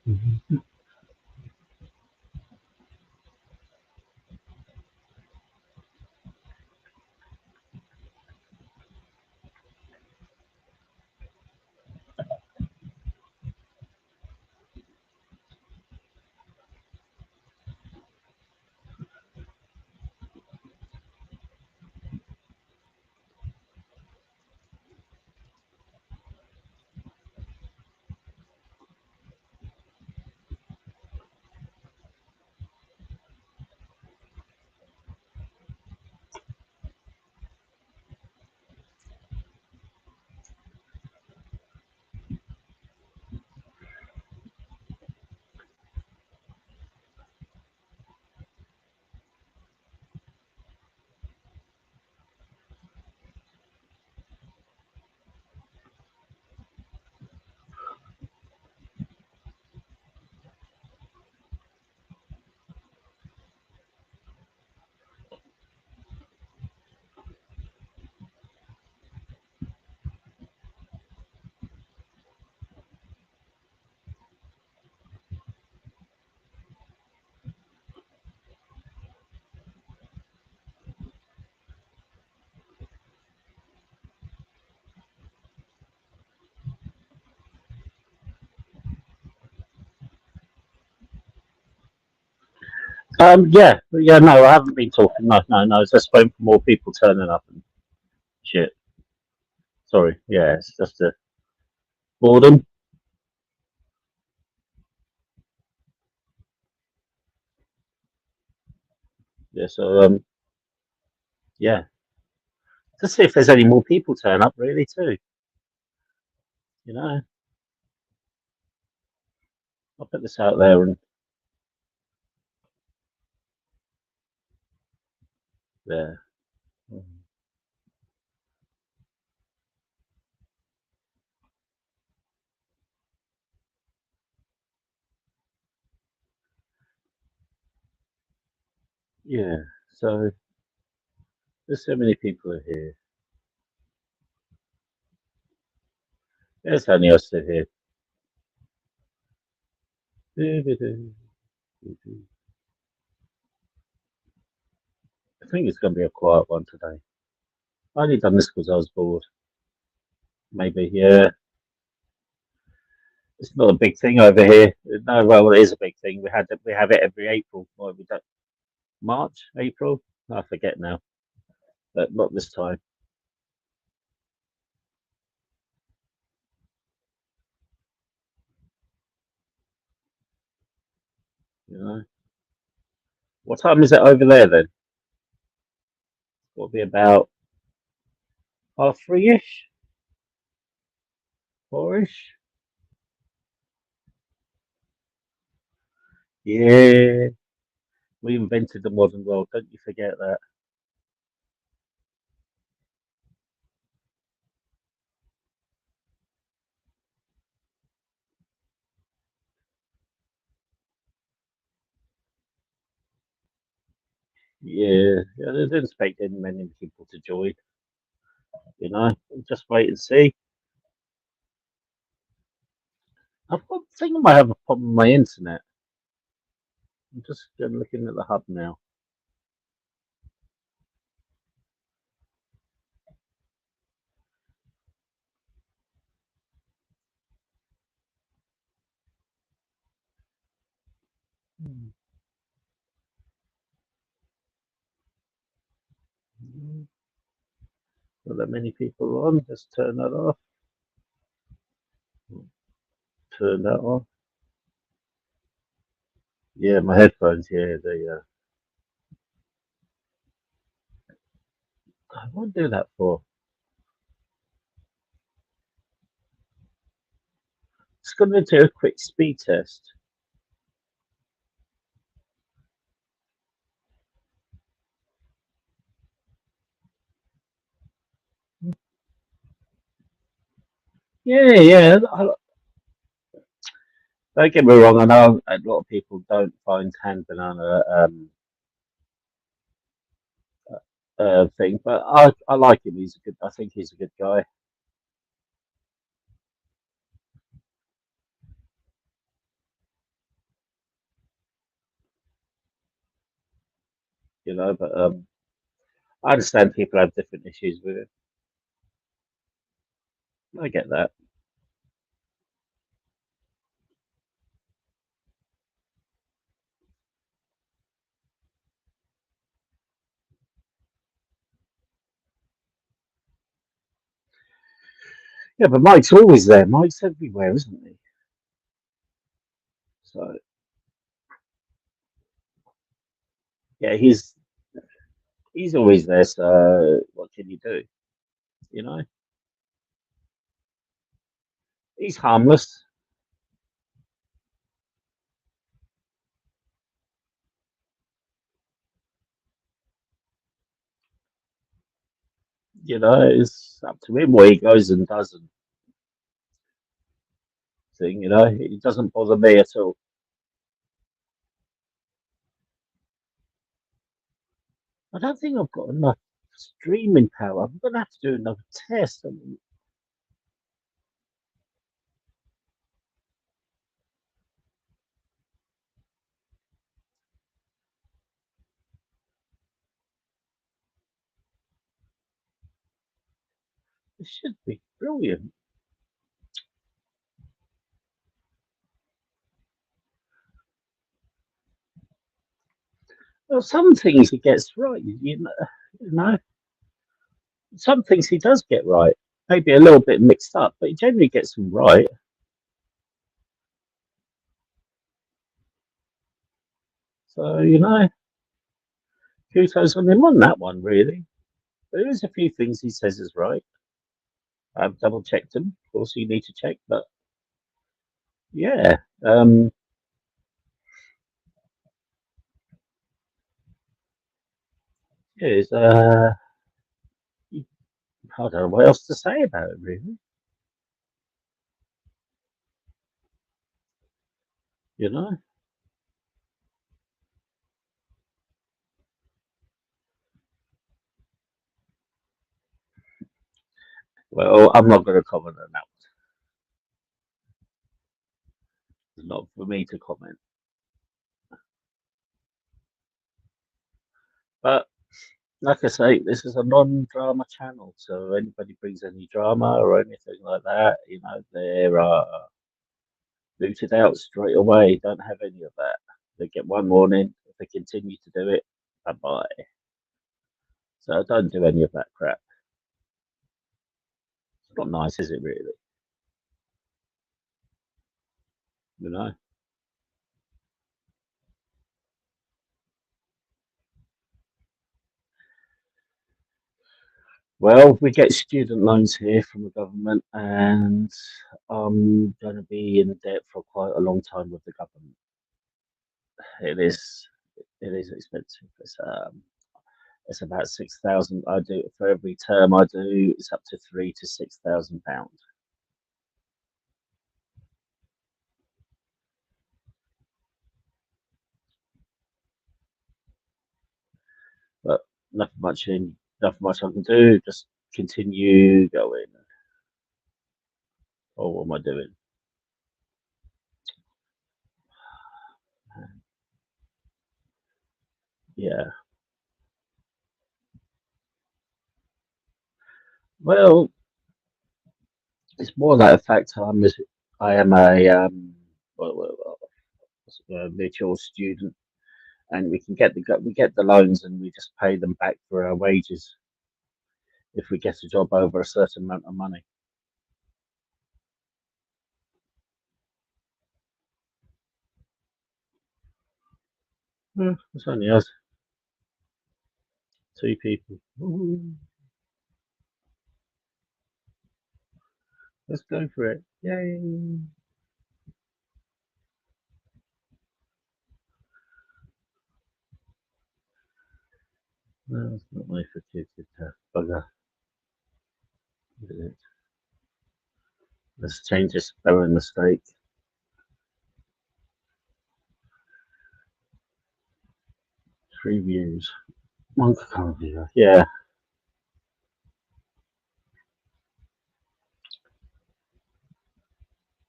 Mhm. Yeah, yeah, no, I haven't been talking. No, no, no. It's just waiting for more people turning up and shit. Sorry. Yeah, it's just a boredom. Yeah, so yeah, to see if there's any more people turn up, really, too. You know, I'll put this out there and yeah, yeah. So there's so many people are here. There's only us here. I think it's going to be a quiet one today. I only done this because I was bored. Maybe, yeah. It's not a big thing over here. No, well, it is a big thing. We have it every April. What have we done? March, April? I forget now, but not this time. You know, what time is it over there then? It'll be about 3:30ish, 4:00ish. Yeah, we invented the modern world. Don't you forget that. Yeah, yeah, I didn't expect many people to join. You know, just wait and see. Think I might have a problem with my internet. I'm just looking at the hub now. Hmm. Not that many people on. Just turn that off. Turn that off. Yeah, my headphones. Yeah, I won't do that for. Just going to do a quick speed test. Yeah, yeah. Don't get me wrong. I know a lot of people don't find hand banana thing, but I like him. He's a good. I think he's a good guy. But I understand people have different issues with it. I get that. Yeah, but Mike's always there. Mike's everywhere, isn't he? So yeah, he's always there. So what can you do? You know, he's harmless. It's up to him what he goes and does and thing. It doesn't bother me at all. I don't think I've got enough streaming power. I'm gonna have to do another test. I mean, it should be brilliant. Well, some things he gets right. You know, some things he does get right. Maybe a little bit mixed up, but he generally gets them right. So kudos on him on that one, really. There is a few things he says is right. I've double checked them. Of course, you need to check, but yeah, it's, I don't know what else to say about it, really. You know, well, I'm not going to comment on that. It's not for me to comment. But like I say, this is a non-drama channel, so anybody brings any drama or anything like that, they're booted out straight away. Don't have any of that. They get one warning. If they continue to do it, bye bye. So don't do any of that crap. It's not nice, is it? Really? You know. Well, we get student loans here from the government, and I'm going to be in debt for quite a long time with the government. It is, it is expensive. It's about 6,000. I do for every term I do. It's up to £3,000 to £6,000. But nothing much I can do. Just continue going. Oh, what am I doing? Yeah. Well, it's more that the fact I am a mature student, and we get the loans, and we just pay them back for our wages if we get a job over a certain amount of money. It's only us, two people. Ooh, let's go for it! Yay! No, it's not my for kids. It's a bugger. Isn't it? Let's change this spelling mistake. Three views. One current viewer. Yeah.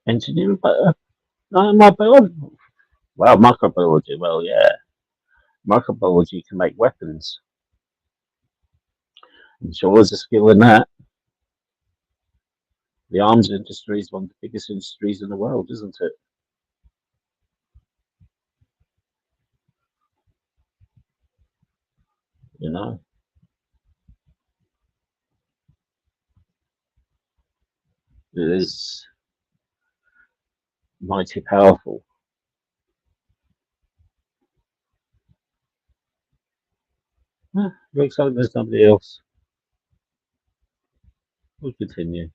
Engineering, but no, my biology. Well, microbiology. Well, yeah. Microbiology can make weapons. I'm sure there's a skill in that. The arms industry is one of the biggest industries in the world, isn't it? You know, it is mighty powerful. Looks like there's nobody else. We'll continue.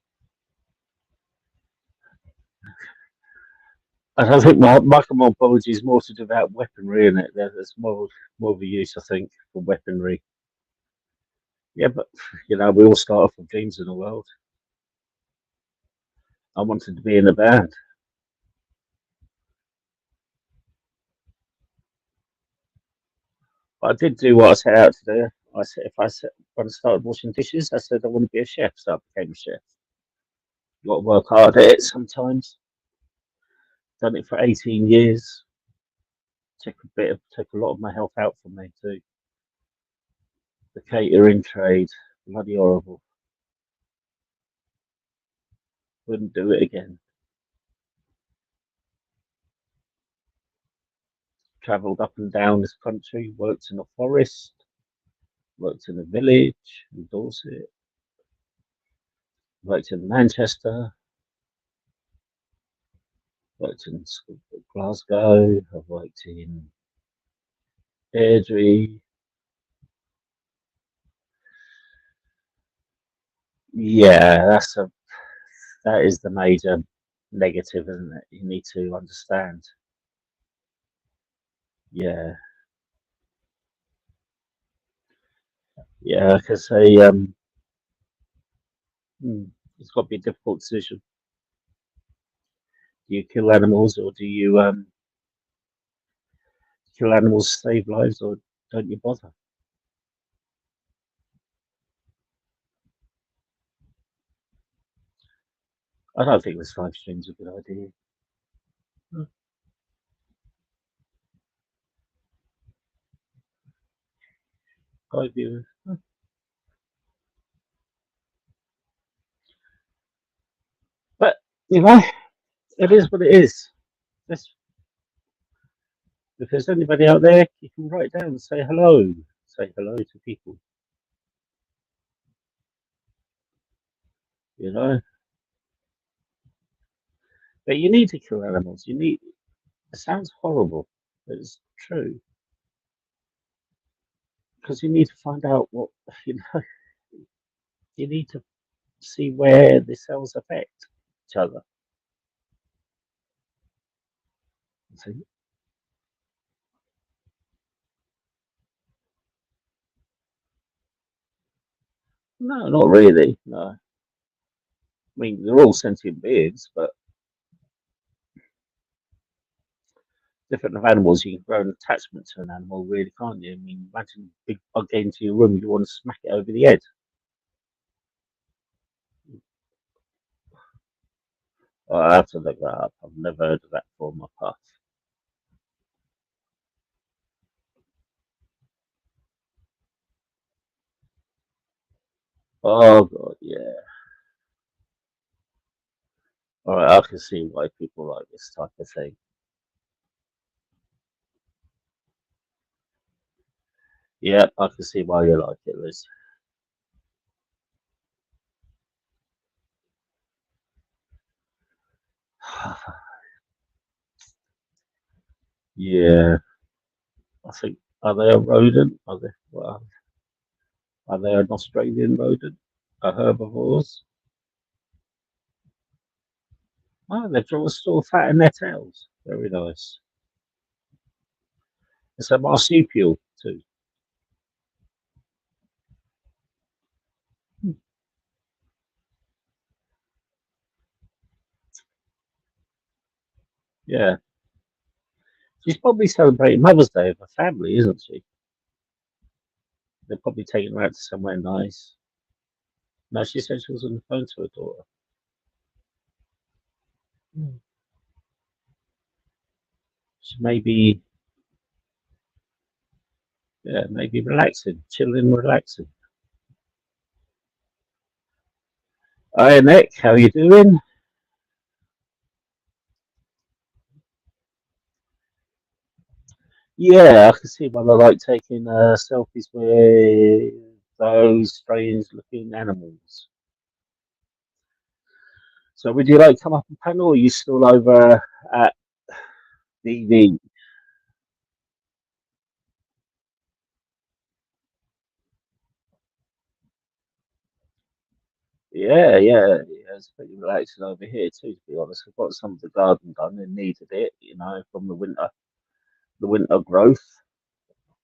I don't think microbiology is more to do about weaponry, isn't it? There's more of a use, I think, for weaponry. Yeah, but we all start off with dreams in the world. I wanted to be in a band. But I did do what I set out to do. I said if I said when I started washing dishes, I said I want to be a chef, so I became a chef. You got to work hard at it sometimes. Done it for 18 years. Took a lot of my health out from me too. The catering trade, bloody horrible. Wouldn't do it again. Travelled up and down this country, worked in a forest, worked in a village in Dorset, worked in Manchester, worked in Glasgow, I've worked in Airdrie. Yeah, that is the major negative, isn't it? You need to understand. Yeah, yeah, because hmm, it's got to be a difficult decision. Do you kill animals or do you kill animals to save lives or don't you bother? I don't think this live stream's a good idea. Hmm, Five viewers. But you know, it is what it is. This, if there's anybody out there, you can write down and say hello. Say hello to people. You know, but you need to kill animals. You need. It sounds horrible, but it's true because you need to find out what you know. You need to see where the cells affect each other. See? No, not really. No, I mean they're all sentient beings, but different of animals. You can grow an attachment to an animal, really, can't you? I mean, imagine a big bug getting into your room, you want to smack it over the head. Oh, I have to look that up. I've never heard of that before in my past. Oh god, yeah. All right, I can see why people like this type of thing. Yeah, I can see why you like it, Liz. Yeah, I think are they a rodent? Are they an Australian rodent? A herbivores? Oh, they draw store fat in their tails. Very nice. It's a marsupial too. Yeah, she's probably celebrating Mother's Day with her family, isn't she? They're probably taking her out to somewhere nice. No, she said she was on the phone to her daughter. Hmm. So maybe Yeah, maybe relaxing, chilling, relaxing. Hi Nick, how you doing? Yeah, I can see why they like taking selfies with those strange looking animals. So would you like to come up and panel, or are you still over at DV? Yeah, it's pretty relaxing over here too, to be honest. I've got some of the garden done and needed it, from the winter growth.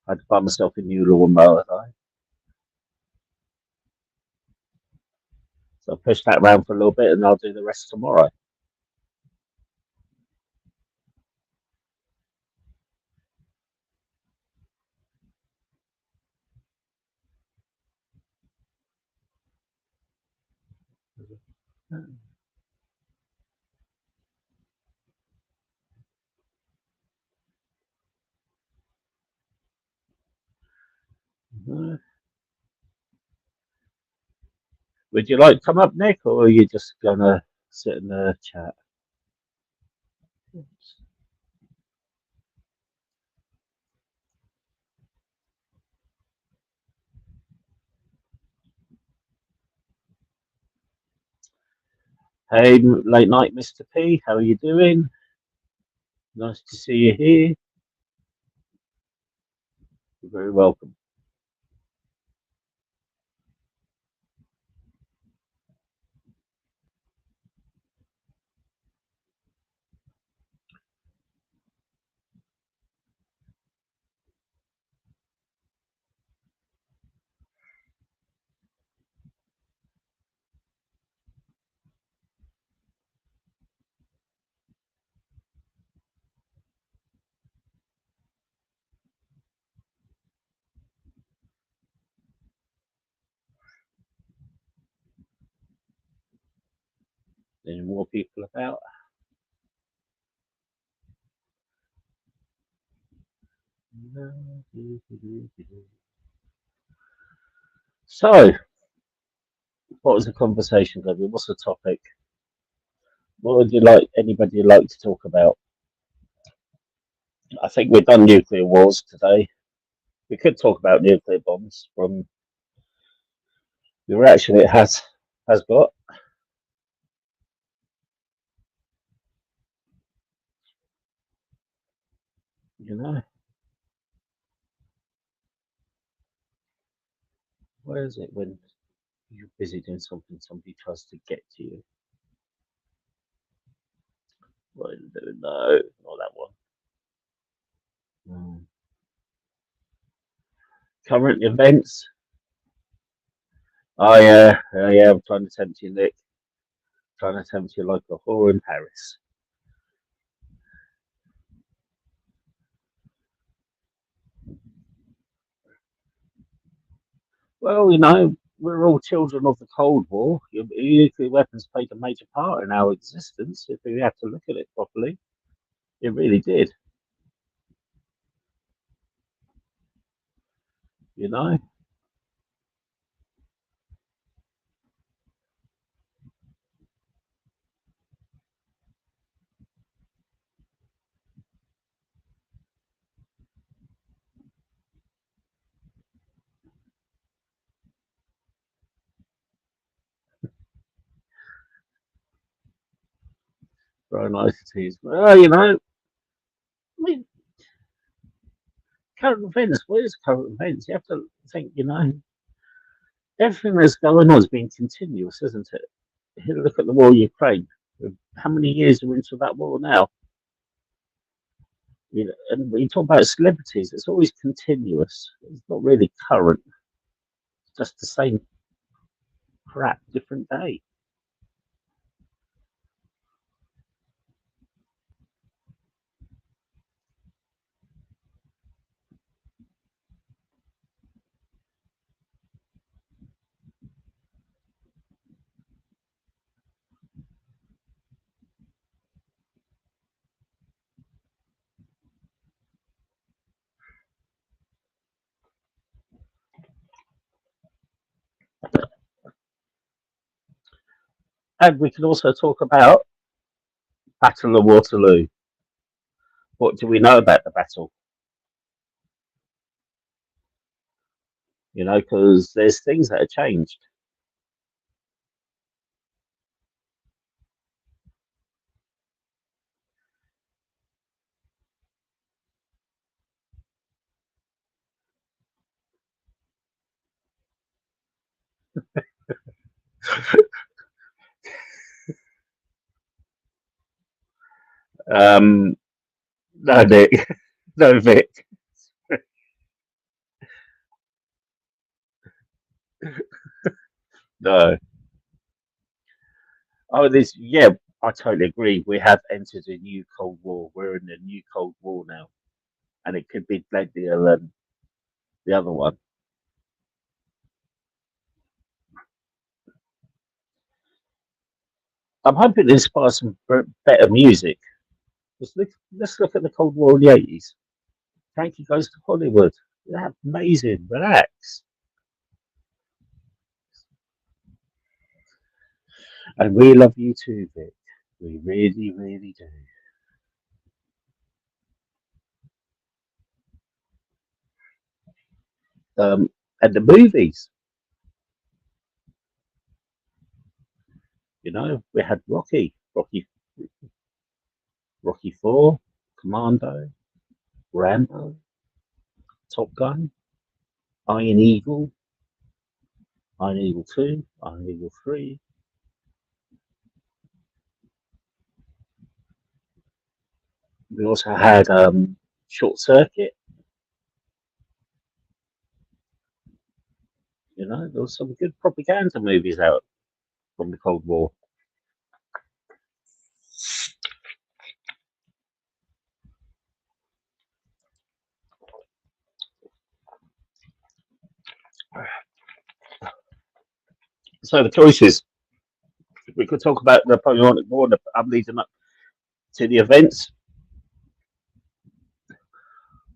I had to buy myself a new lawnmower though. So I'll push that around for a little bit and I'll do the rest tomorrow. Mhm. Would you like to come up, Nick, or are you just gonna sit in the chat? Hey, late night, Mr. P. How are you doing? Nice to see you here. You're very welcome. Any more people about? So, what was the conversation going to be? What's the topic? What would you like? Anybody like to talk about? I think we've done nuclear wars today. We could talk about nuclear bombs from the reaction it has got. You know, where is it when you're busy doing something, somebody tries to get to you? What are you doing? No, not that one. Mm. Current events. Oh yeah, I'm trying to tempt you, Nick. Trying to tempt you like a whore in Paris. Well, we're all children of the Cold War. Nuclear weapons played a major part in our existence, if we have to look at it properly. It really did, you know? Throwing niceties. Well, I mean, current events, what is current events? You have to think, everything that's going on has been continuous, isn't it? You look at the war in Ukraine. How many years are we into that war now? And when you talk about celebrities, it's always continuous. It's not really current. It's just the same crap, different day. And we can also talk about Battle of Waterloo. What do we know about the battle? You know, because there's things that have changed. Um, no, Nick, no, Vic, no. Oh, this, yeah, I totally agree. We have entered a new Cold War. We're in a new Cold War now, and it could be deadlier than the other one. I'm hoping it inspires some better music. Let's look at the Cold War in the 80s. Frankie Goes to Hollywood. That's amazing. Relax. And we love you too, Vic. We really, really do. And the movies, you know, we had Rocky 4, Commando, Rambo, Top Gun, Iron Eagle, Iron Eagle 2, Iron Eagle 3. We also had Short Circuit, you know, there was some good propaganda movies out from the Cold War. So the choices, we could talk about the Napoleonic War, leading up to the events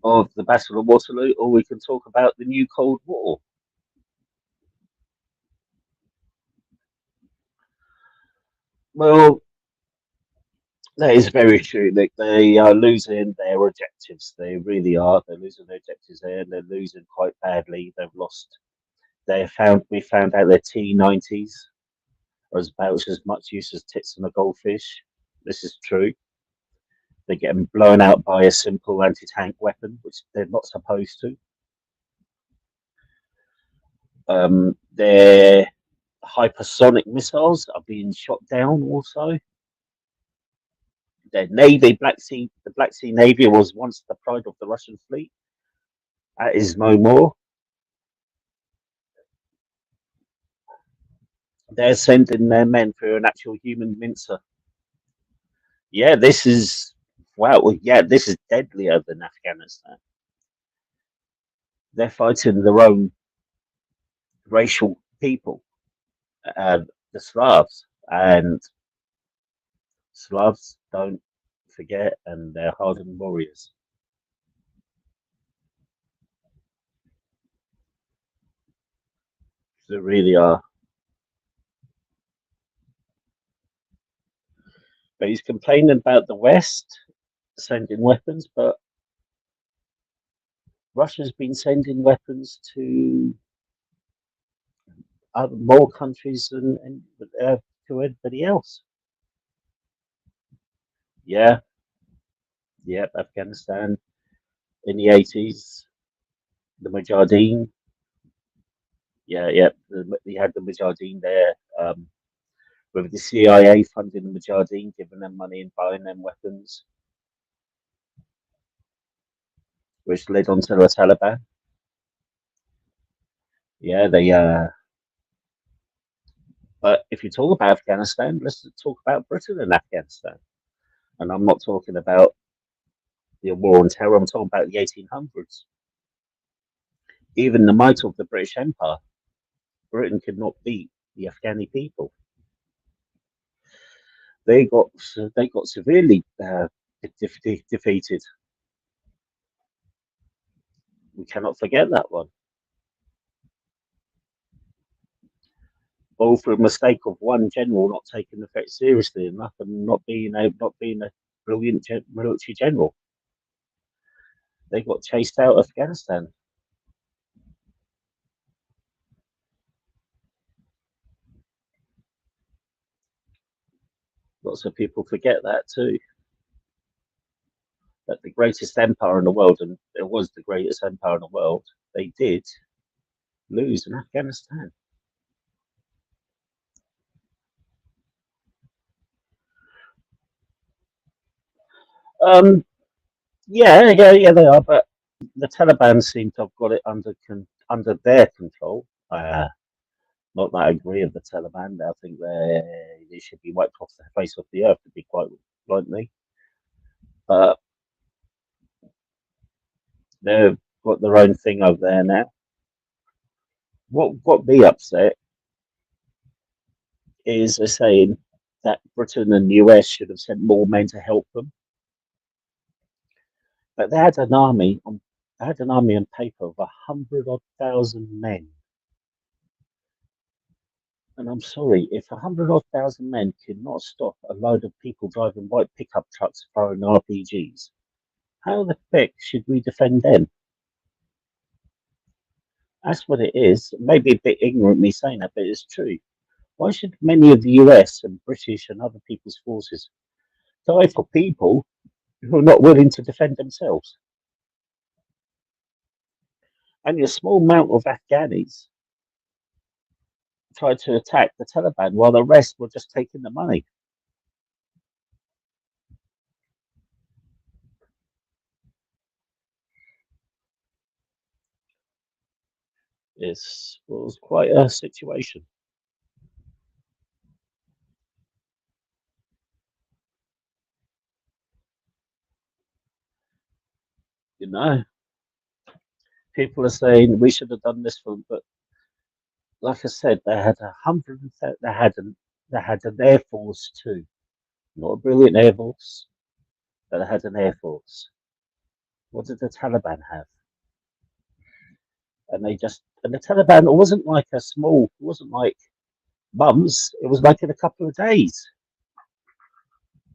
of the Battle of Waterloo, or we can talk about the new Cold War. Well, that is very true. They are losing their objectives. They really are. They're losing their objectives there, and they're losing quite badly. They've lost. We found out their T90s are about as much use as tits on a goldfish. This is true. They're getting blown out by a simple anti-tank weapon, which they're not supposed to. Their hypersonic missiles are being shot down. Also, their navy, the Black Sea Navy, was once the pride of the Russian fleet. That is no more. They're sending their men through an actual human mincer. Yeah, this is wow. Yeah, this is deadlier than Afghanistan. They're fighting their own racial people, the Slavs, and Slavs don't forget, and they're hardened warriors. They really are. But he's complaining about the West sending weapons, but Russia's been sending weapons to more countries than to anybody else. Yeah, yeah, Afghanistan in the 80s, the Mujahideen. Yeah, yeah, they had the Mujahideen there. With the CIA funding the Mujahideen, giving them money and buying them weapons, which led on to the Taliban. Yeah, they. But if you talk about Afghanistan, let's talk about Britain and Afghanistan. And I'm not talking about the war on terror. I'm talking about the 1800s. Even the might of the British Empire, Britain could not beat the Afghani people. They got they got severely defeated. We cannot forget that one. all for a mistake of one general not taking the threat seriously enough and not being a brilliant military general. They got chased out of Afghanistan. Lots of people forget that too. That the greatest empire in the world, and it was the greatest empire in the world, they did lose in Afghanistan. Um, yeah, they are, but the Taliban seem to have got it under their control. Not that I agree with the Taliban. I think they should be wiped off the face of the earth, to be quite bluntly. But they've got their own thing over there now. What got me upset is they're saying that Britain and the US should have sent more men to help them, but they had an army on paper of 100 odd thousand men. And I'm sorry, if 100 odd thousand men could not stop a load of people driving white pickup trucks throwing RPGs, how the heck should we defend them? That's what it is. Maybe a bit ignorant me saying that, but it's true. Why should many of the US and British and other people's forces die for people who are not willing to defend themselves? Only a small amount of Afghanis tried to attack the Taliban while the rest were just taking the money. It was quite a situation. You know, people are saying we should have done this for them, but like I said, they had they had an air force too, not a brilliant air force, but they had an air force. What did the Taliban have? And the Taliban, it wasn't like months. It was like in a couple of days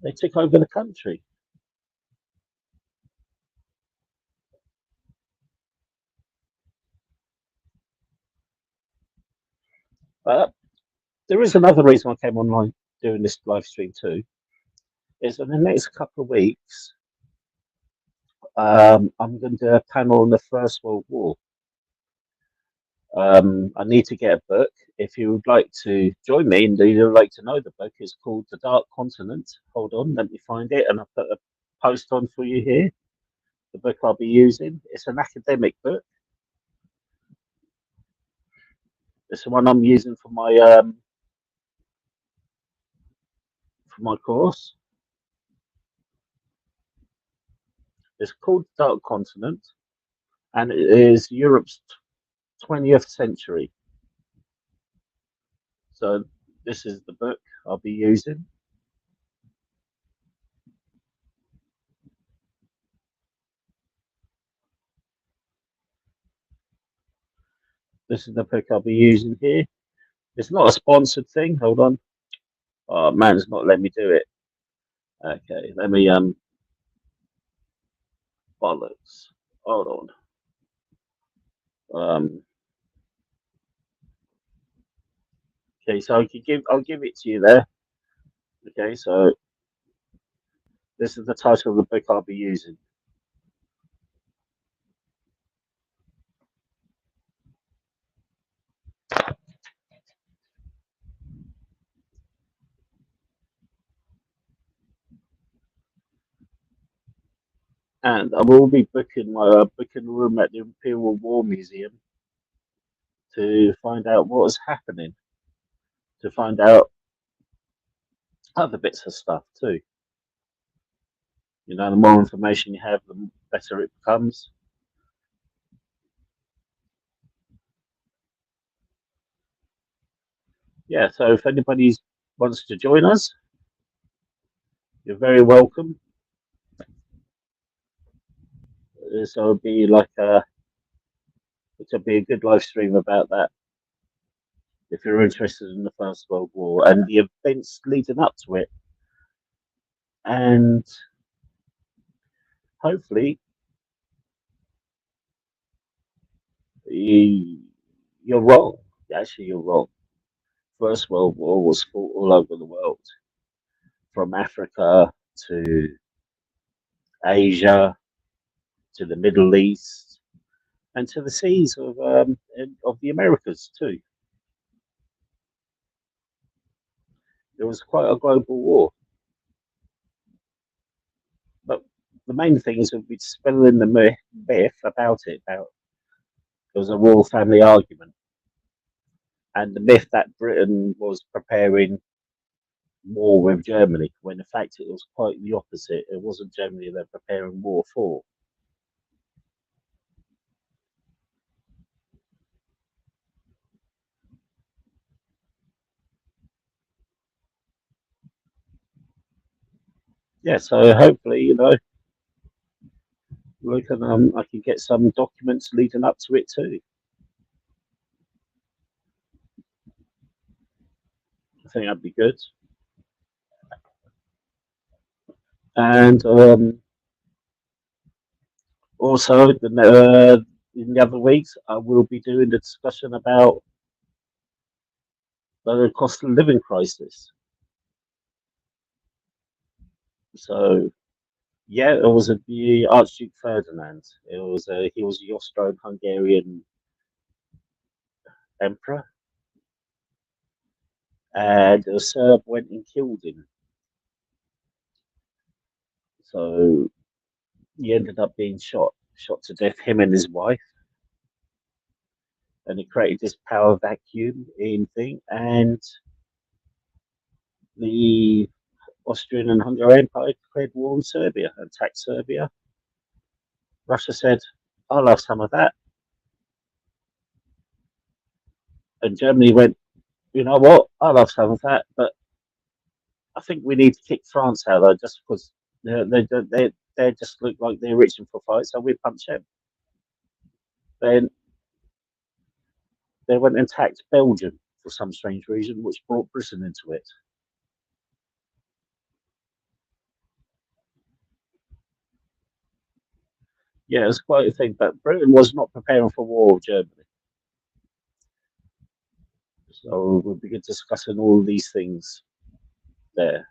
they took over the country. But there is another reason I came online doing this live stream too. Is in the next couple of weeks, I'm going to do a panel on the First World War. I need to get a book. If you would like to join me and you'd like to know the book, it's called The Dark Continent. Hold on, let me find it, and I'll put a post on for you here. The book I'll be using. It's an academic book. It's the one I'm using for my course. It's called Dark Continent, and it is Europe's 20th century. So this is the book I'll be using. This is the book I'll be using here. It's not a sponsored thing. Hold on. Oh man, it's not letting me do it. Okay, let me bollocks. Hold on. Okay, so I'll give it to you there. Okay, so this is the title of the book I'll be using. And I will be booking a room at the Imperial War Museum to find out what was happening, to find out other bits of stuff too. You know, the more information you have, the better it becomes. Yeah, so if anybody wants to join us, you're very welcome. So it'll be like it'll be a good live stream about that. if you're interested in the First World War and the events leading up to it. And hopefully, you, you're wrong. Actually, you're wrong. First World War was fought all over the world, from Africa to Asia to the Middle East and to the seas of the Americas too. It was quite a global war. But the main thing is that we'd spill in the myth about it. About it was a royal family argument, and the myth that Britain was preparing war with Germany, when in fact it was quite the opposite. It wasn't Germany they're preparing war for. Yeah, so hopefully, I can get some documents leading up to it too. I think that'd be good. And also, in the other weeks, I will be doing the discussion about the cost of living crisis. So, yeah, it was the Archduke Ferdinand. He was the Austro-Hungarian emperor, and a Serb went and killed him. So he ended up being shot to death, him and his wife, and it created this power vacuum in thing. And the Austrian and Hungarian Empire declared war on Serbia, attacked Serbia. Russia said, "I'll have some of that," and Germany went, "You know what? I'll have some of that, but I think we need to kick France out though, just because they just look like they're reaching for fights, so we punch them." Then they went and attacked Belgium for some strange reason, which brought Britain into it. Yeah, it's quite a thing, but Britain was not preparing for war with Germany. So we'll begin discussing all these things there.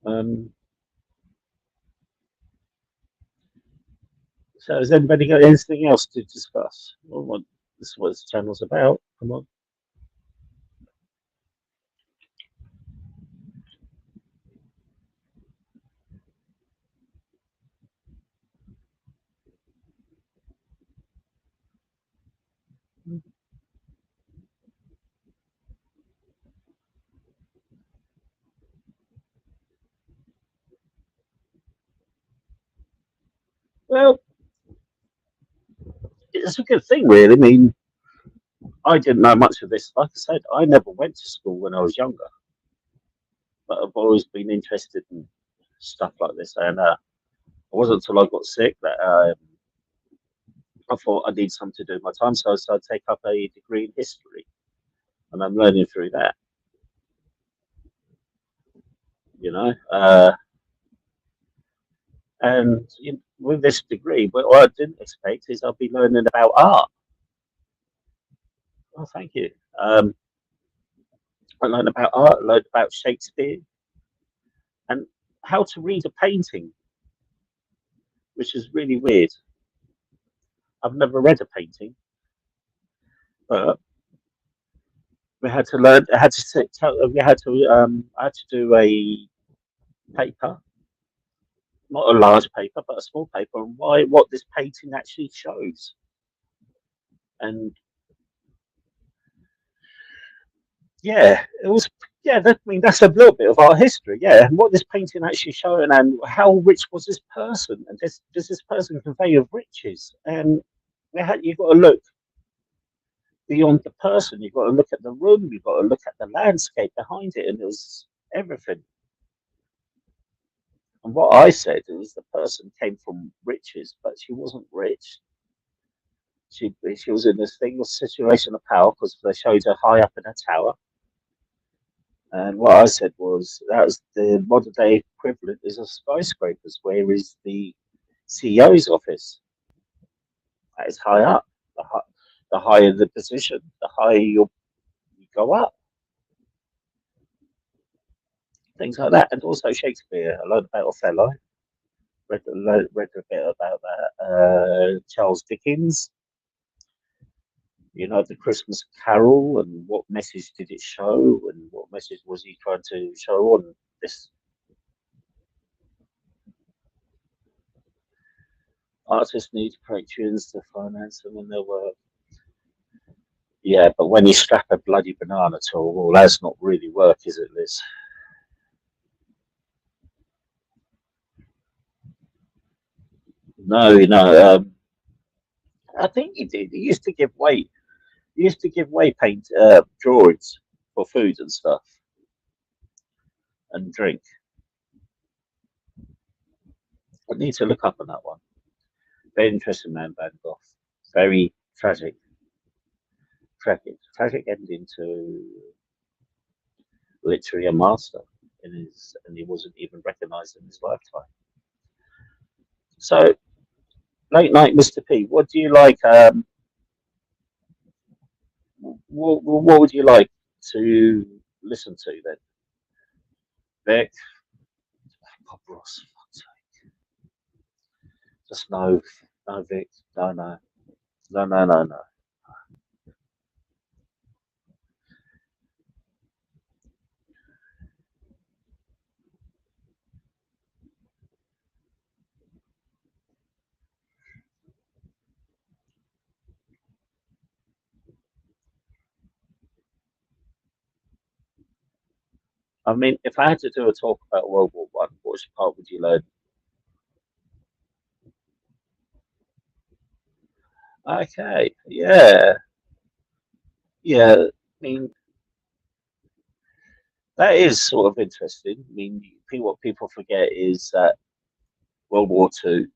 Um, so has anybody got anything else to discuss? Well, this is what this channel's about. Come on. Well, it's a good thing, really. I mean, I didn't know much of this. Like I said, I never went to school when I was younger, but I've always been interested in stuff like this. And it wasn't until I got sick that I thought I need something to do with my time. So I started to take up a degree in history, and I'm learning through that. You know, and with this degree, what I didn't expect is I'll be learning about art. Oh, thank you. I learned about art, learned about Shakespeare, and how to read a painting, which is really weird. I've never read a painting, but we had to learn. I had to sit. We had to. I had to do a paper, not a large paper, but a small paper, on why what this painting actually shows. And yeah, it was. Yeah, I mean that's a little bit of art history. Yeah, and what this painting actually showing, and how rich was this person, and does this person convey of riches? And you've got to look beyond the person. You've got to look at the room. You've got to look at the landscape behind it, and it was everything. And what I said was the person came from riches, but she wasn't rich. she was in this thing, situation of power because they showed her high up in a tower. And what I said was that was the modern day equivalent is of skyscrapers. Where is the CEO's office? That is high up. The higher the position, the higher you go up. Things like that. And also Shakespeare. I learned about Othello. Read a bit about that. Charles Dickens. The Christmas Carol, and what message did it show, and what message was he trying to show on this? Artists need patrons to finance them in their work. Yeah, but when you strap a bloody banana to a wall, that's not really work, is it, Liz? No, no. I think he did. He used to give away. He used to give away paint drawings for food and stuff and drink. I need to look up on that one. Very interesting man, Van Gogh. Very tragic, tragic ending to literally a master and he wasn't even recognised in his lifetime. So, late night, Mr. P. What do you like? What would you like to listen to then? Vic, Bob Ross. Just no, no, Vic. No, no, no, no, no, no. I mean, if I had to do a talk about World War I, which part would you learn? Okay, yeah, yeah. I mean, that is sort of interesting. I mean, what people forget is that World War II,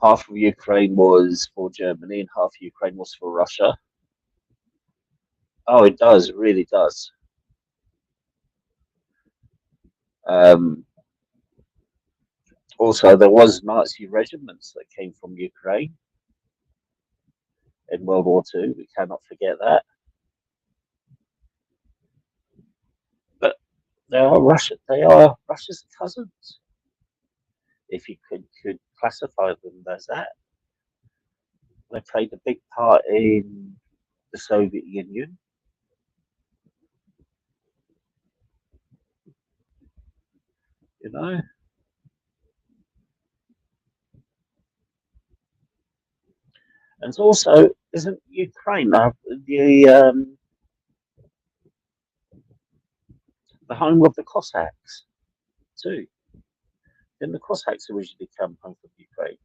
half of Ukraine was for Germany and half of Ukraine was for Russia. Oh, it does, it really does. Um, Also, there was Nazi regiments that came from Ukraine in World War II. We cannot forget that. But they are Russia's cousins, if you could classify them as that. They played a big part in the Soviet Union, you know. And it's also isn't Ukraine the home of the Cossacks too? Didn't the Cossacks originally come home from Ukraine?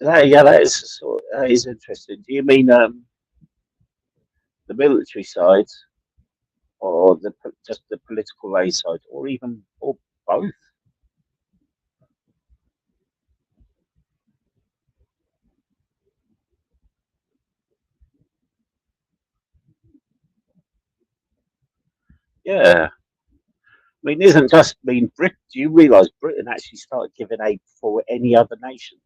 Yeah, that is interesting. Do you mean the military side, or just the political A side, or even or both? Yeah, I mean, isn't just I mean Brit? Do you realise Britain actually started giving aid before any other nation?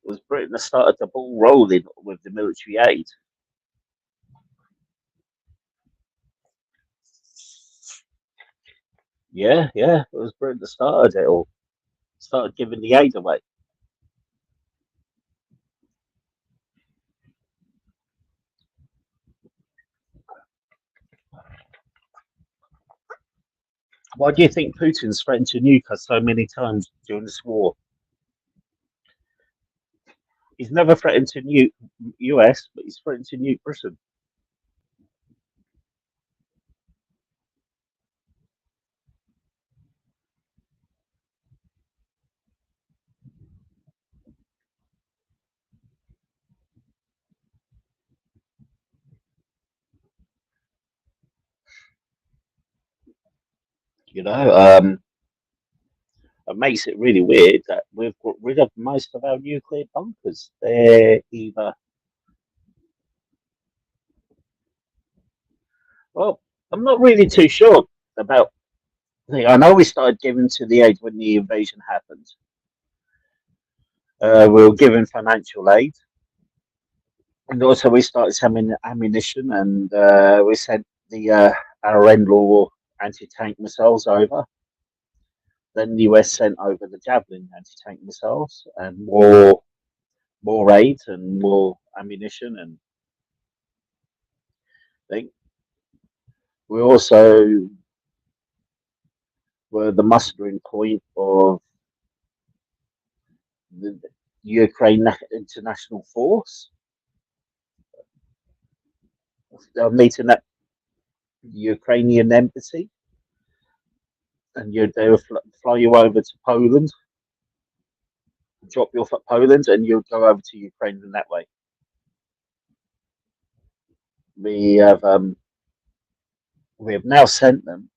It was Britain that started the ball rolling with the military aid. Yeah, yeah, it was Britain that started it all. Started giving the aid away. Why do you think Putin's threatened to nuke us so many times during this war? He's never threatened to nuke US, but he's threatened to nuke Britain. You know, it makes it really weird that we've got rid of most of our nuclear bunkers. They're either, well, I'm not really too sure about. I know we started giving to the aid when the invasion happened. We were given financial aid, and also we started sending ammunition, and we sent the our end-law anti-tank missiles over. Then the US sent over the Javelin anti-tank missiles and more aid and more ammunition, and they, we also were the mustering point of the Ukraine international force. They were meeting at the Ukrainian embassy, and they would fly you over to Poland, drop you off at Poland, and you'd go over to Ukraine in that way. We have um, we have now sent them.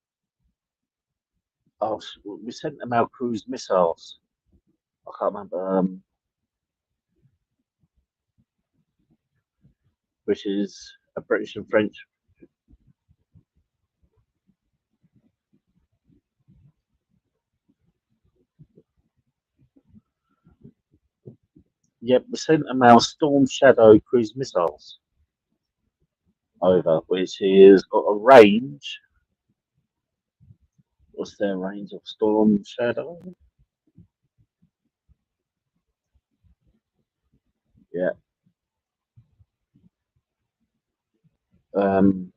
Oh, we sent them our cruise missiles. I can't remember, which is a British and French. Yep, we sent them our Storm Shadow cruise missiles over, which is got a range. What's their range of Storm Shadow? Yeah. Um,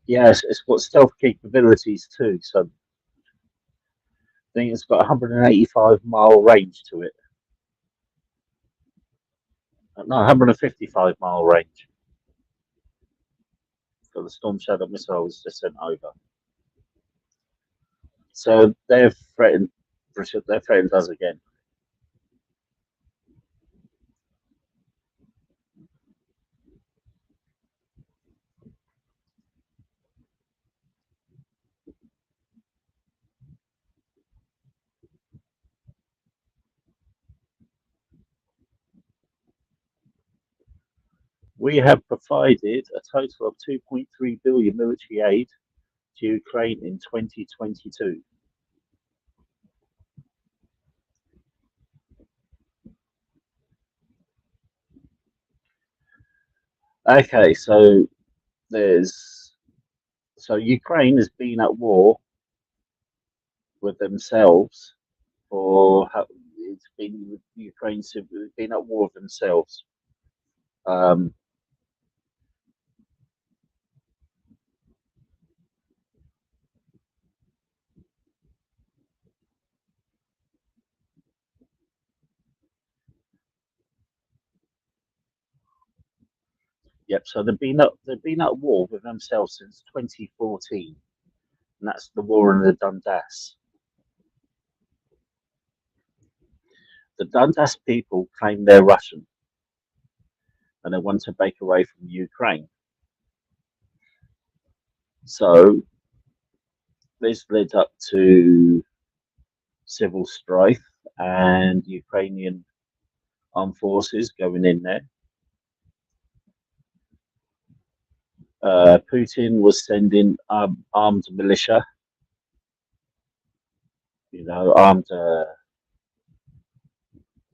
yeah, it's got stealth capabilities too. So I think it's got 185-mile range to it. No, 155-mile range for the Storm Shadow missiles just sent over. So they've threatened Britain. They've threatened us again. We have provided a total of 2.3 billion military aid to Ukraine in 2022. Okay, so there's Ukraine has been at war with themselves for it's been Ukraine's been at war with themselves. Um, yep. So they've been at war with themselves since 2014, and that's the war in the Donbass. The Donbass people claim they're Russian and they want to break away from Ukraine. So this led up to civil strife and Ukrainian armed forces going in there. Putin was sending armed militia, armed,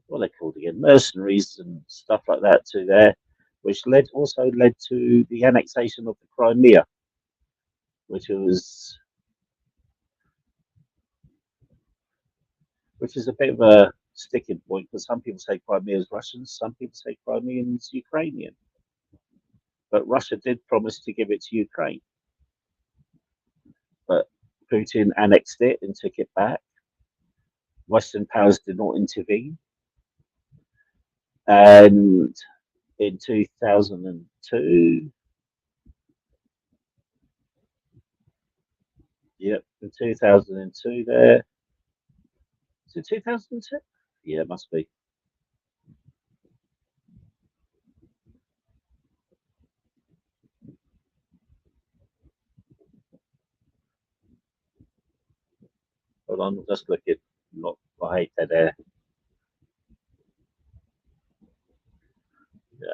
what are they called again, mercenaries and stuff like that to there, which led to the annexation of the Crimea, which was which is a bit of a sticking point because some people say Crimea is Russian, some people say Crimea is Ukrainian. But Russia did promise to give it to Ukraine, but Putin annexed it and took it back. Western powers did not intervene, and in 2002, yep, in 2002, there is it 2002? Yeah, it must be. Hold on, I'm just looking. Not, I hate that air. Yeah,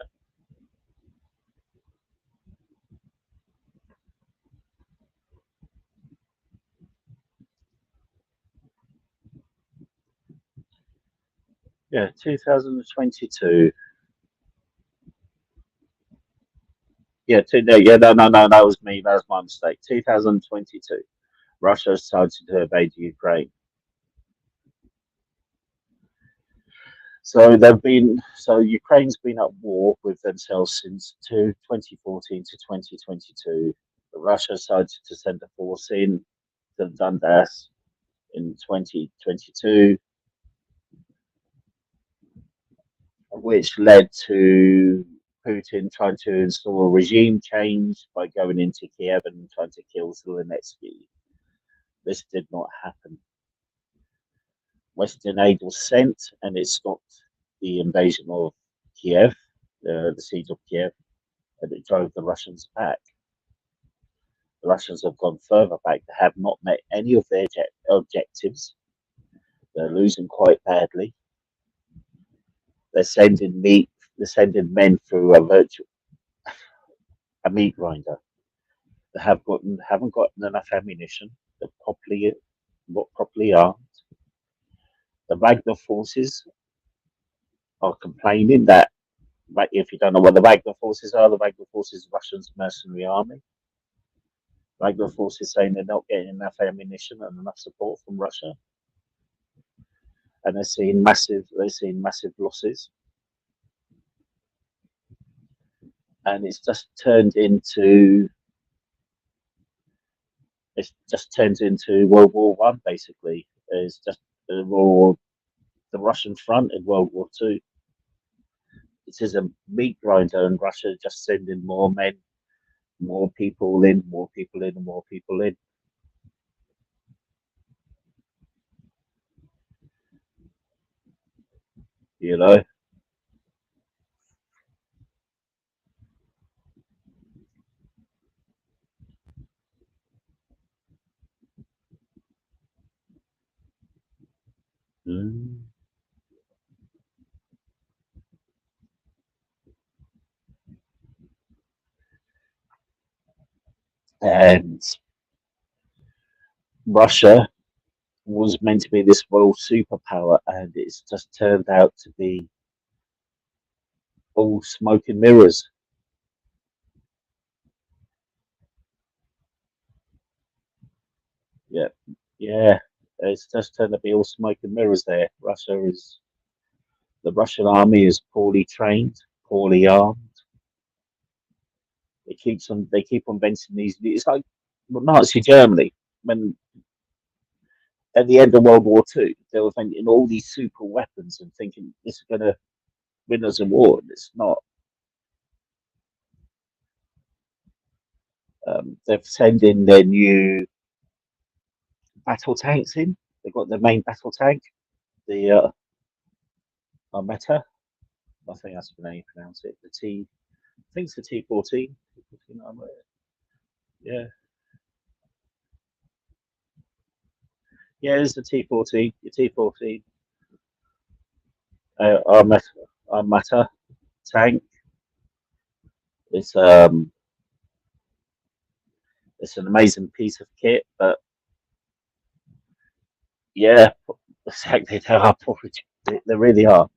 yeah, 2022. Yeah, no, yeah, no, that was me. That was my mistake. 2022. Russia started to invade Ukraine. So Ukraine's been at war with themselves since 2014 to 2022. Russia started to send a force in to Donbass in 2022, which led to Putin trying to install a regime change by going into Kiev and trying to kill Zelensky. This did not happen. Western aid was sent, and it stopped the invasion of Kiev, the siege of Kiev, and it drove the Russians back. The Russians have gone further back. They have not met any of their objectives. They're losing quite badly. They're sending meat. They're sending men through a meat grinder. They haven't gotten enough ammunition. They're properly not properly armed. The Wagner forces are complaining that, if you don't know what the Wagner forces are, the Wagner forces are Russia's mercenary army. Wagner forces saying they're not getting enough ammunition and enough support from Russia, and they're seeing massive losses, and it's just turned into World War I. Basically, it's just the Russian front in World War II. It is a meat grinder, and Russia just sending more men, more people in, more people in, and more people in. You know. Mm. And Russia was meant to be this world superpower, and it's just turned out to be all smoke and mirrors. Yeah, yeah, it's just turned out to be all smoke and mirrors. There, the Russian army is poorly trained, poorly armed. They keep on inventing these. It's like Nazi Germany when at the end of World War II, they were inventing all these super weapons and thinking this is going to win us a war. And it's not. They've sent in their new battle tanks in. They've got their main battle tank, the Armata. I think that's the name you pronounce it. I think it's the T14. Yeah, yeah, it's the T14. The T14 Armata tank. It's um, it's an amazing piece of kit, but yeah, exactly, they are poorly. They really are.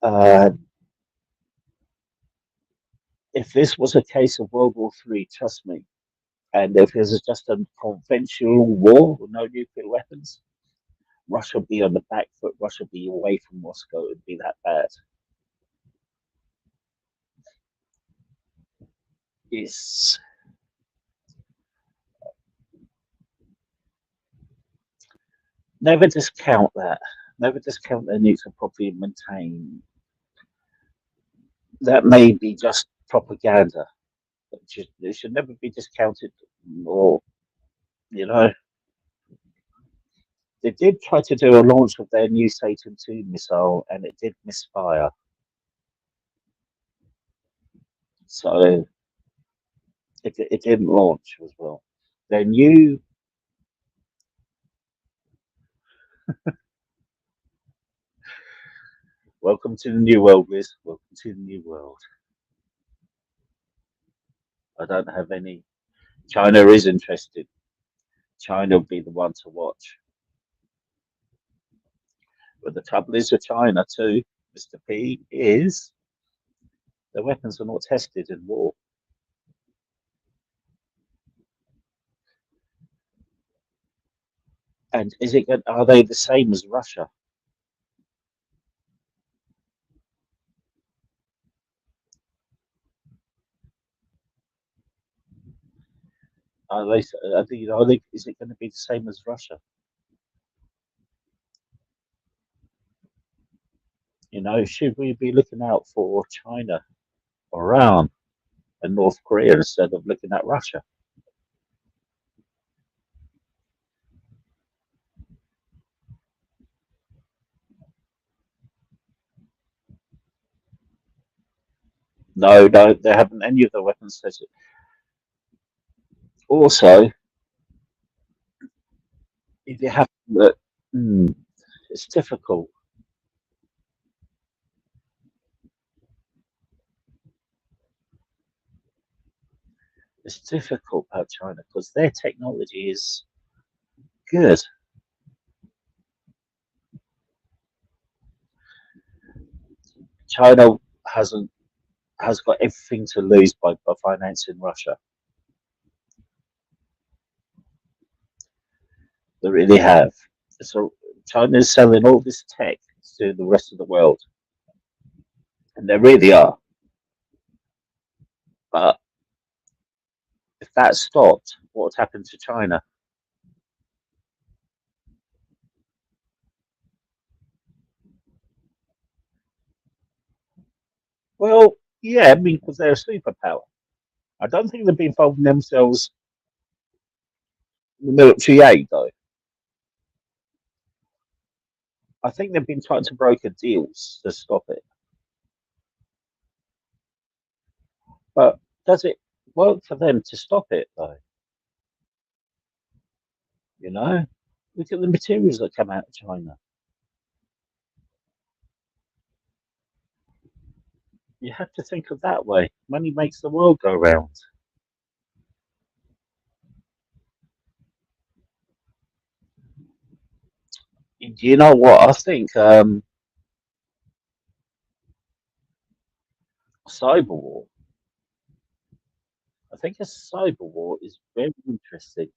Uh, if this was a case of World War III, trust me, and if this is just a conventional war with no nuclear weapons, Russia would be on the back foot. Russia would be away from Moscow. It would be that bad. It's never discount that. Never discount their nukes are properly maintained. That may be just propaganda. It should never be discounted. Or, you know, they did try to do a launch of their new Satan 2 missile and it did misfire. So it didn't launch as well. Their new Welcome to the new world, Liz. Welcome to the new world. I don't have any. China is interested. China will be the one to watch. But the trouble is with China too, Mr. P, is the weapons are not tested in war. And are they the same as Russia? Is it going to be the same as Russia? Should we be looking out for China, Iran, and North Korea instead of looking at Russia? No, no, they haven't any of the weapons tested. Also, if you have to look, hmm, it's difficult. It's difficult about China because their technology is good. China hasn't has got everything to lose by financing Russia. They really have. So China is selling all this tech to the rest of the world, and they really are. But if that stopped, what would happen to China? Well, yeah, I mean, because they're a superpower. I don't think they've been involving themselves in military aid, though. I think they've been trying to broker deals to stop it. But does it work for them to stop it, though? You know, look at the materials that come out of China. You have to think of that way. Money makes the world go round. You know what? I think cyber war. I think a cyber war is very interesting.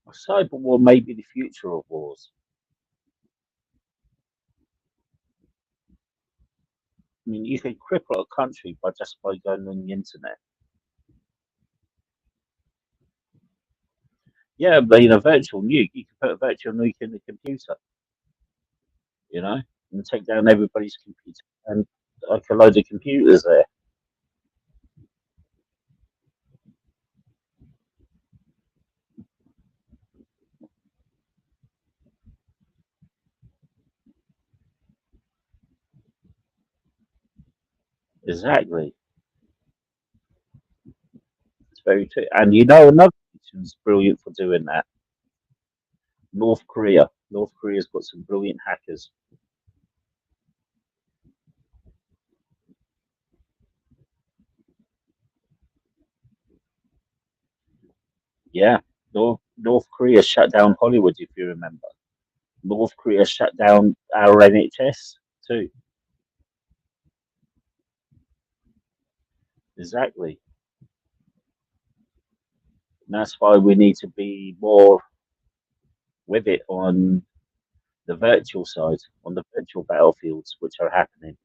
A cyber war may be the future of wars. I mean, you can cripple a country by going on the internet. Yeah, but in a virtual nuke, you can put a virtual nuke in the computer, you know, and take down everybody's computer and like a load of computers there. Exactly. It's very true. And another nation's brilliant for doing that. North Korea. North Korea's got some brilliant hackers. Yeah. North Korea shut down Hollywood, if you remember. North Korea shut down our NHS too. Exactly. And that's why we need to be more with it on the virtual side, on the virtual battlefields which are happening.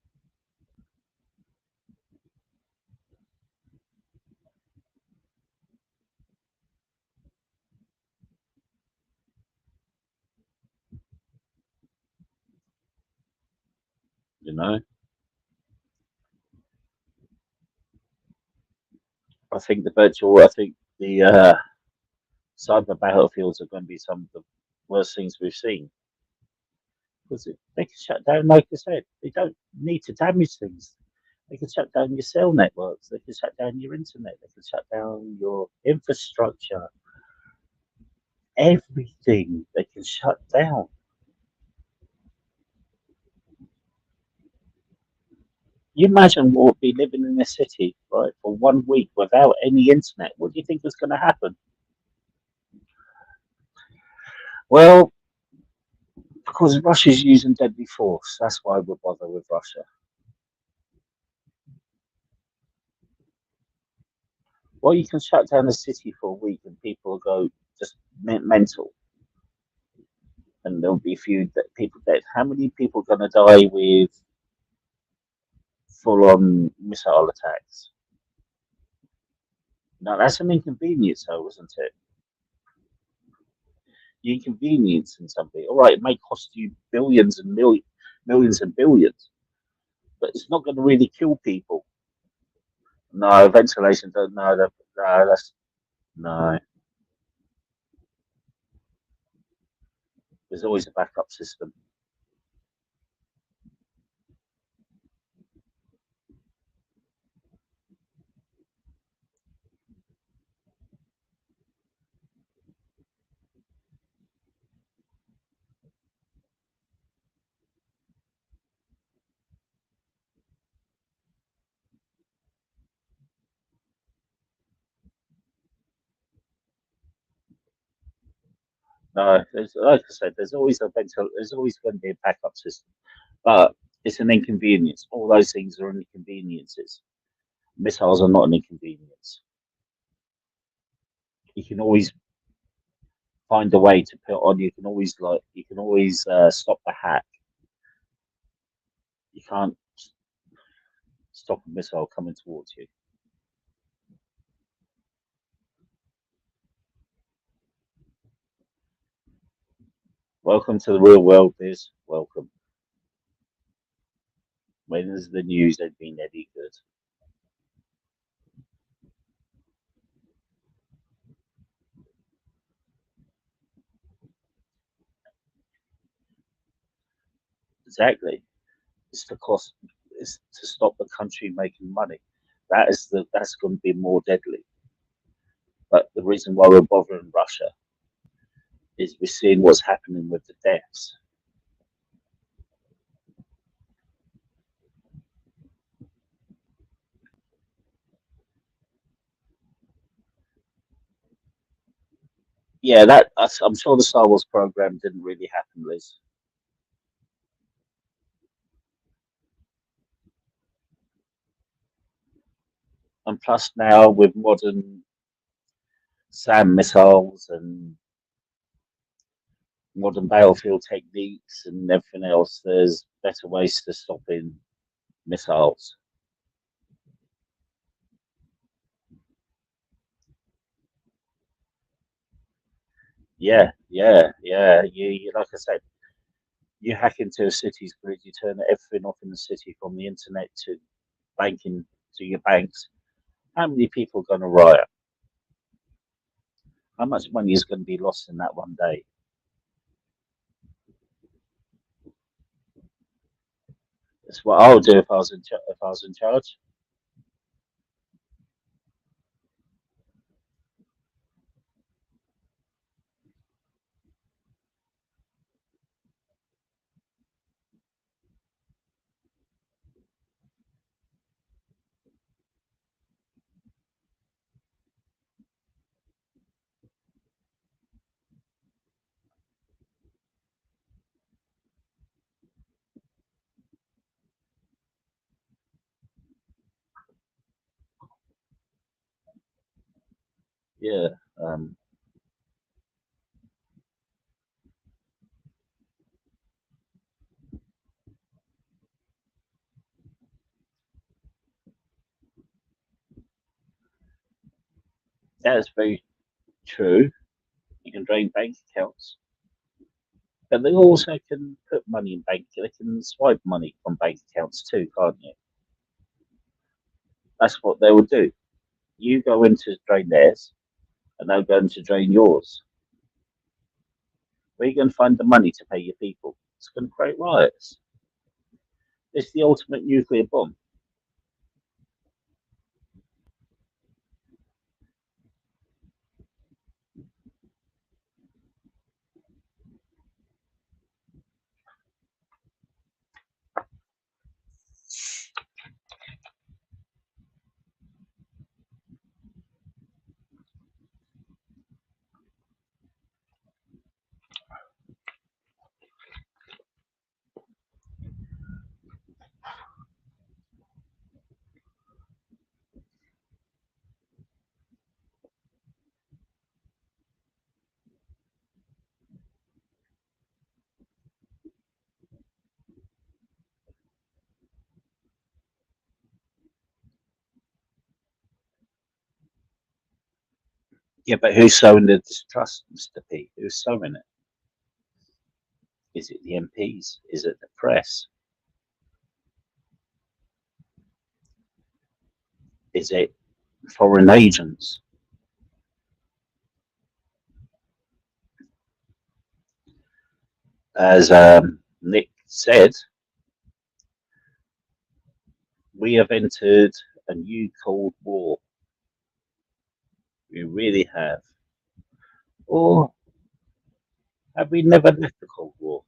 You know, I think the cyber battlefields are going to be some of the worst things we've seen because they can shut down, like I said, they don't need to damage things. They can shut down your cell networks. They can shut down your internet. They can shut down your infrastructure. Everything they can shut down. You imagine what would be living in a city, right, for 1 week without any internet. What do you think is going to happen? Well, because Russia's using deadly force. That's why we bother with Russia. Well, you can shut down a city for a week and people will go just mental, and there'll be a few people dead. How many people are going to die with full-on missile attacks? Now that's an inconvenience, though, isn't it? The inconvenience in something. All right, it may cost you billions and millions and billions, but it's not going to really kill people. No, ventilation. No, no, that's no. There's always a backup system. No, like I said, there's always going to be a backup system, but it's an inconvenience. All those things are inconveniences. Missiles are not an inconvenience. You can always find a way to put on. You can always stop the hack. You can't stop a missile coming towards you. Welcome to the real world, Biz. Welcome. When is the news had been any good? Exactly. It's the cost. It's to stop the country making money. That's going to be more deadly. But the reason why we're bothering Russia is we're seeing what's happening with the deaths. Yeah, I'm sure the Star Wars program didn't really happen, Liz. And plus now with modern SAM missiles and modern battlefield techniques and everything else, there's better ways to stopping missiles. Yeah, yeah, yeah. Like I said, you hack into a city's grid, you turn everything off in the city from the internet to banking to your banks. How many people are going to riot? How much money is going to be lost in that 1 day? That's what I would do if if I was in charge. Yeah, um, that's very true. You can drain bank accounts, but they also can put money in bank. They can swipe money from bank accounts too, can't you? That's what they will do. You go in to drain theirs, and they'll go in to drain yours. Where are you going to find the money to pay your people? It's going to create riots. It's the ultimate nuclear bomb. Yeah, but who's sowing the distrust, Mr. P? Who's sowing it? Is it the MPs? Is it the press? Is it foreign agents? As Nick said, we have entered a new Cold War. We really have. Or have we never left the Cold War?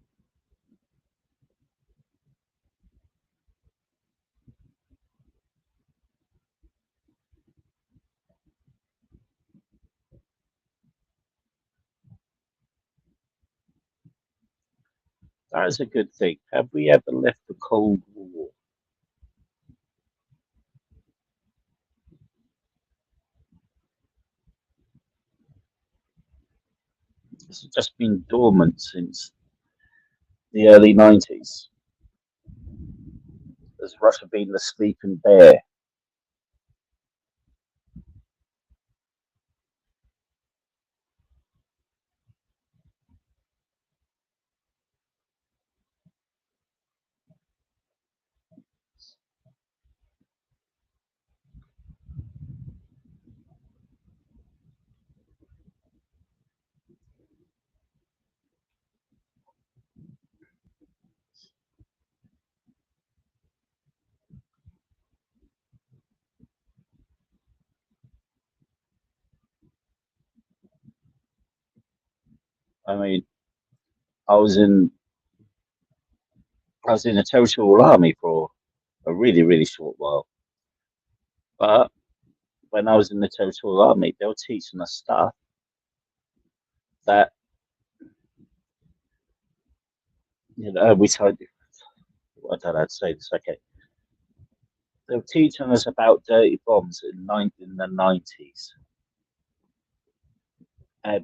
That is a good thing. Have we ever left the Cold War? It's just been dormant since the early 90s. Has Russia been the sleeping bear? I mean, I was in I was in the Territorial Army for a really, really short while. But when I was in the Territorial Army, they were teaching us stuff that we tried. I don't know how to say this. Okay, they were teaching us about dirty bombs in the 90s,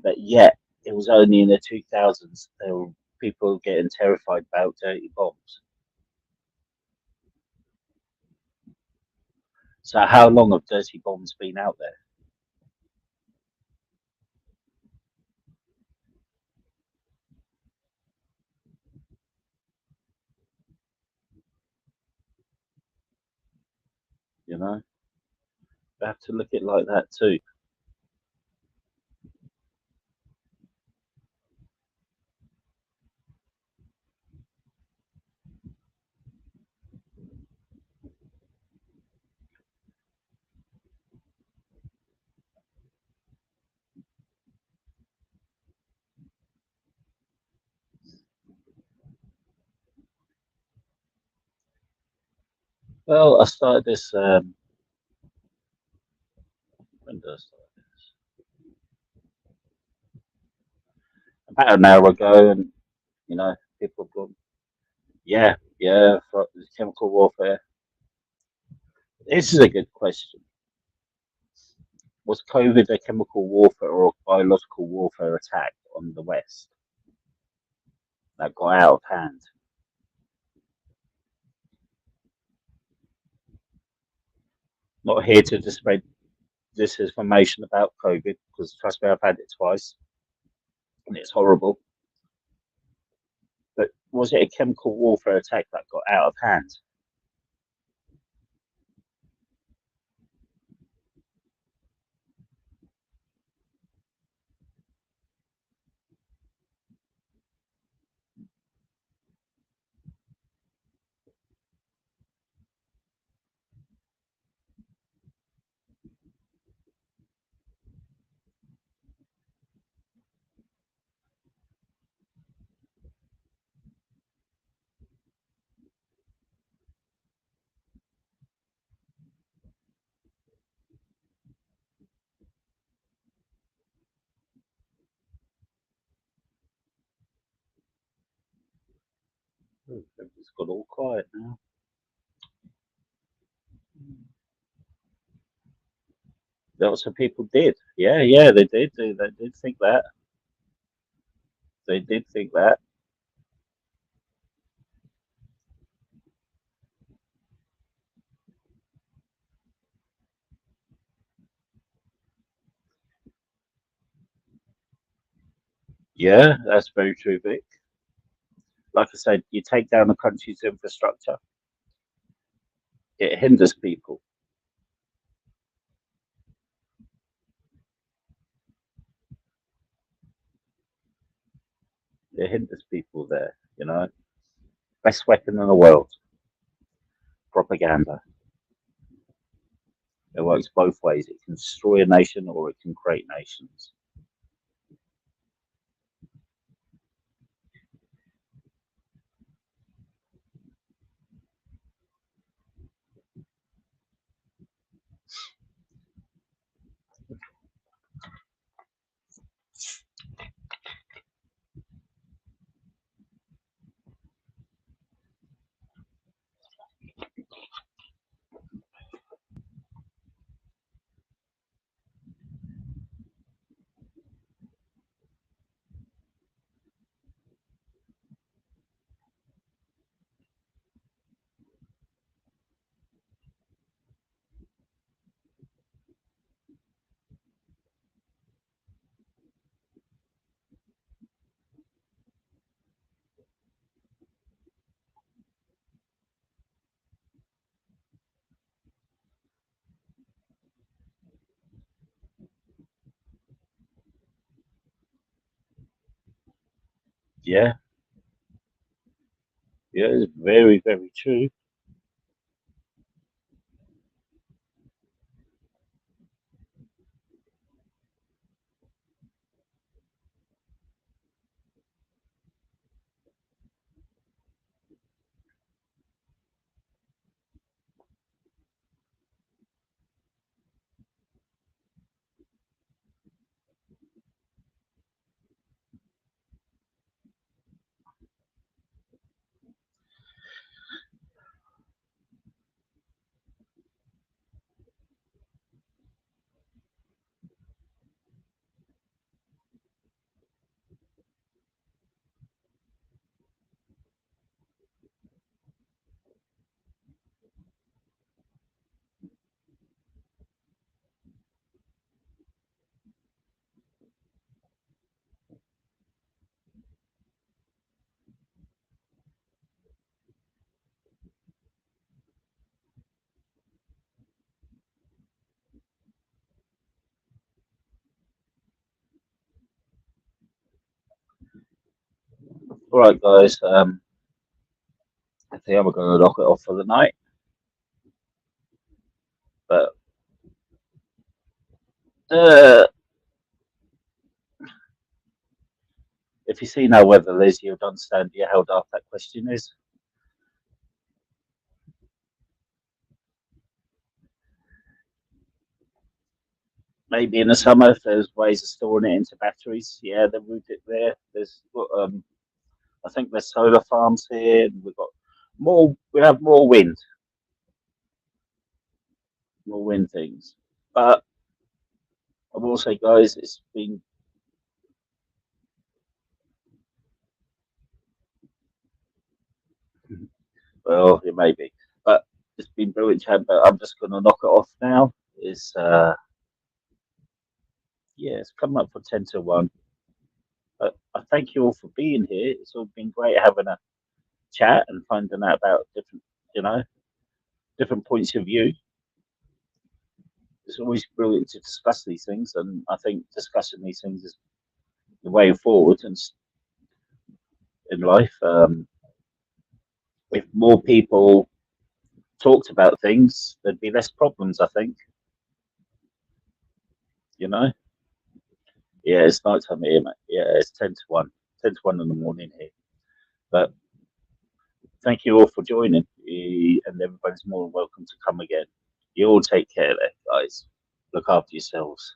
but yet it was only in the 2000s there were people getting terrified about dirty bombs. So how long have dirty bombs been out there? You know, we have to look at it like that too. Well, I started this when did I start this? About an hour ago, and people have gone, yeah, yeah, for chemical warfare. This is a good question. Was COVID a chemical warfare or a biological warfare attack on the West that got out of hand? Not here to just spread disinformation about COVID because trust me, I've had it twice and it's horrible. But was it a chemical warfare attack that got out of hand? It's got all quiet now. Lots of people did. Yeah, yeah, they did. They did think that. They did think that. Yeah, that's very true, Vic. Like I said, you take down the country's infrastructure, it hinders people. It hinders people there, you know. Best weapon in the world, propaganda. It works both ways. It can destroy a nation or it can create nations. Yeah, yeah, it's very, very true. All right, guys. I think I'm going to knock it off for the night. But uh, if you see no weather, Liz, you'd understand how daft that question is. Maybe in the summer, if there's ways of storing it into batteries, yeah, then we do it there. I think there's solar farms here, and we've got more. We have more wind things. But I will say, guys, it's been well, it may be, but it's been brilliant chat. But I'm just going to knock it off now. It's yeah, it's coming up for 10 to 1. But I thank you all for being here. It's all been great having a chat and finding out about different, you know, different points of view. It's always brilliant to discuss these things, and I think discussing these things is the way forward and in life. If more people talked about things, there'd be less problems. I think, you know. Yeah, it's night time here, mate. Yeah, it's 10 to 1, 10 to 1 in the morning here. But thank you all for joining, and everybody's more than welcome to come again. You all take care there, guys. Look after yourselves.